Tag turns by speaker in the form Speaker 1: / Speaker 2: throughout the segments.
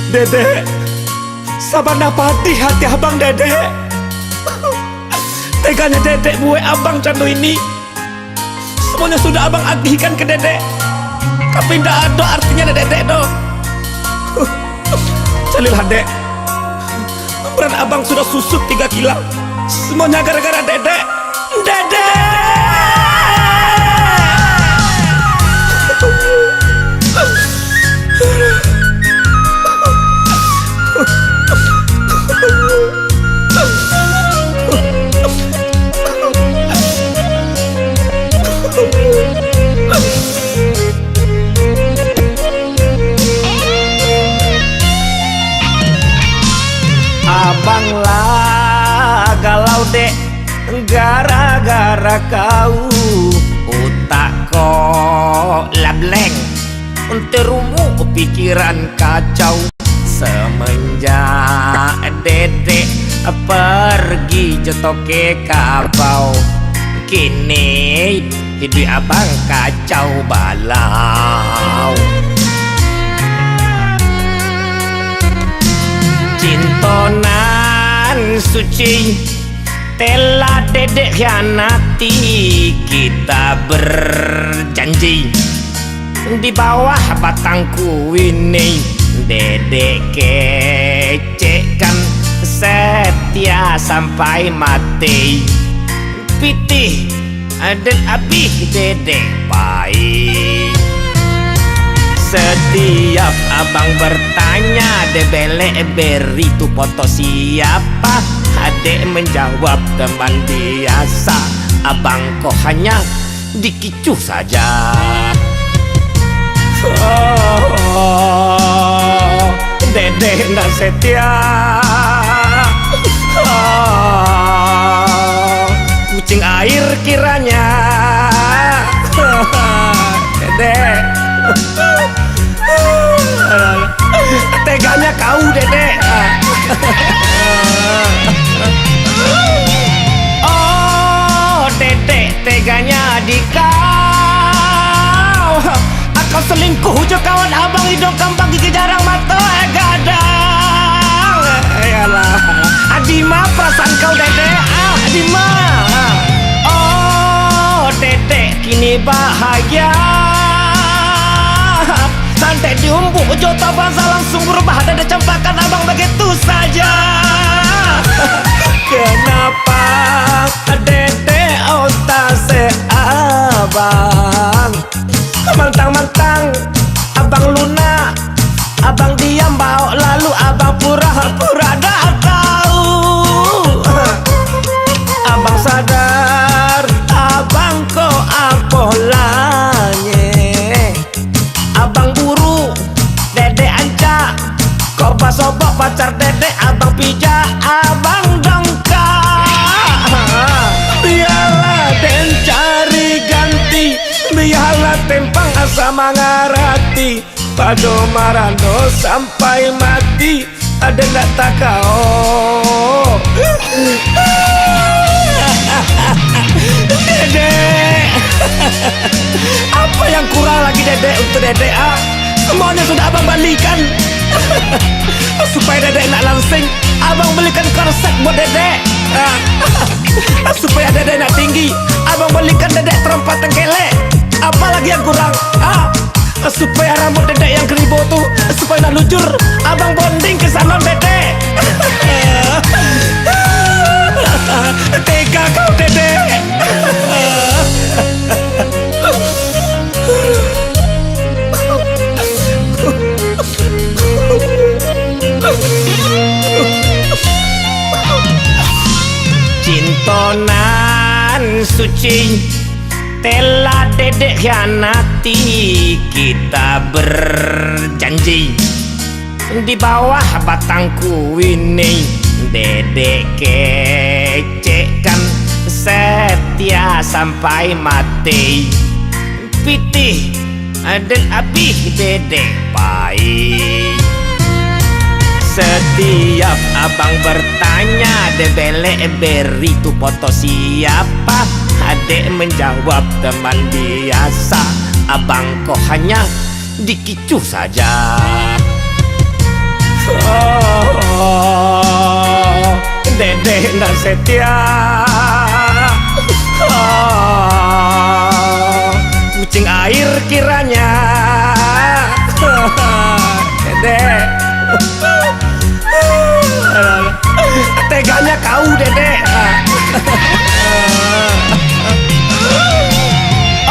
Speaker 1: Dede, sabana patih hati abang Dede. Teganya Dede buat abang candu ini. Semuanya sudah abang agihkan ke Dede, tapi tidak ada artinya Dede do. Calilah Dek, berat abang sudah susut 3 kilang. Semuanya gara-gara Dede. Dede. Abang lah galau dek, gara-gara kau otak kok lableng, terumu pikiran kacau. Semenjak Dedek pergi jetoke kabau, kini hidup abang kacau balau. Cintonan suci telah Dedek khianati. Kita berjanji di bawah batangku ini, Dedek kecekan setia sampai mati. Pitih dan abih Dedek baik. Setiap abang bertanya, debele beri tu foto siapa, adek menjawab teman biasa. Abang kok hanya dikicuh saja. Oh, Dedek ndak setia. Oh, kucing air kiranya. Dedek, teganya kau Dedek. Oh Dedek, teganya di kau. Kau selingkuh jo kawan abang, hidung kambang gigi jarang mata gadang. Yalah, Adima perasaan kau Dedek. Adima. Oh Dedek kini bahagia, santai diumbuk jo bangsa langsung berubah dan dicampakkan abang begitu saja. Kenapa Dedek otak seabang? Mentang-mentang abang lunak, abang diam bau, lalu abang pura-pura dah tahu. Abang sadar, abang kok apolanya. Abang buru, Dedek ancak, kok basobok pacar Dedek, abang pijak, abang dongkak. Biarlah den cari ganti, biarlah tempang asa mangarati. Pado marano sampai mati, ada ndak tak kau. Dedek, apa yang kurang lagi Dedek untuk Dedek? Semuanya sudah abang balikan. Supaya Dedek nak langsing, abang belikan korset buat Dedek. Supaya Dedek nak tinggi, abang belikan Dedek terempat tengkelek. Apalagi yang kurang? Supaya rambut Dedek yang keribu tuh, supaya nak luncur, abang bonding ke salon Dedek. Tega kau Dedek. Cintonan suci telah Dedek khianati. Kita berjanji di bawah batangku ini, Dedek kecekan setia sampai mati. Pitih dan abih Dedek baik. Setiap abang bertanya, debele beri tu foto siapa, adek menjawab teman biasa. Abang kok hanya dikicuh saja. Oh, Dedek nak setia. Oh, kucing air kiranya. Dedek, teganya kau Dedek.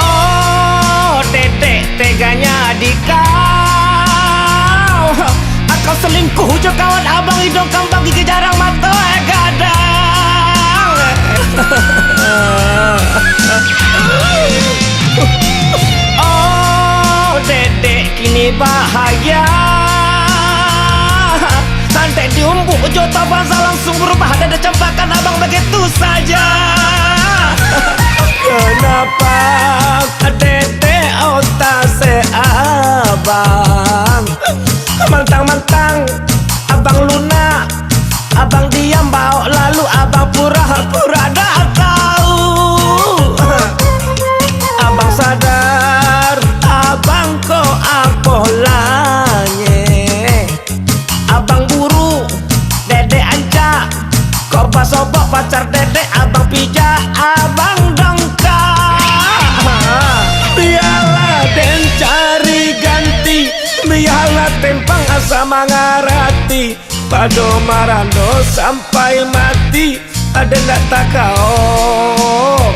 Speaker 1: Oh, Dedek teganya adik kau. Kau selingkuh je kawan abang, hidung kambang gigi jarang mata gadang. Oh, Dedek kini bahaya. Santai diumbuk jota bangsa langsung berubah dada campakan abang begitu saja. Kenapa Dedek otak seabang? Mentang-mentang abang lunak, abang diam bawa lalu abang pura-pura dah tahu. Abang sadar abang kok apolanya. Abang buru Dedek ancak, kok basobok pacar Dedek abang pijak, abang dongkak. Biarlah den cari ganti, biarlah tempang asa mangarati. Pado marando sampai mati, ada nak tak kau.